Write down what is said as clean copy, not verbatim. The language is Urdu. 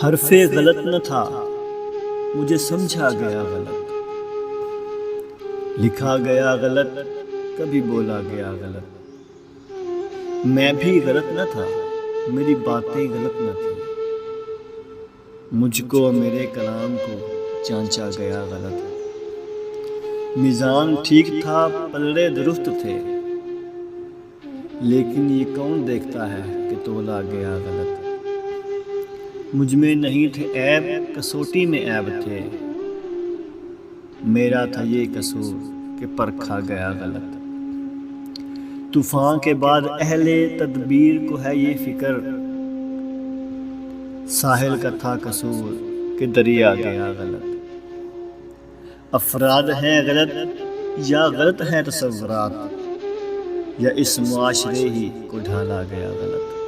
حرف غلط نہ تھا، مجھے سمجھا گیا غلط، لکھا گیا غلط، کبھی بولا گیا غلط۔ میں بھی غلط نہ تھا، میری باتیں غلط نہ تھیں، مجھ کو میرے کلام کو جانچا گیا غلط۔ میزان ٹھیک تھا، پلڑے درست تھے، لیکن یہ کون دیکھتا ہے کہ تولا گیا غلط۔ مجھ میں نہیں تھے عیب، کسوٹی میں عیب تھے، میرا تھا یہ قصور کہ پرکھا گیا غلط۔ طوفان کے بعد اہل تدبیر کو ہے یہ فکر، ساحل کا تھا قصور کہ دریا گیا غلط۔ افراد ہیں غلط یا غلط ہیں تصورات، یا اس معاشرے ہی کو ڈھالا گیا غلط۔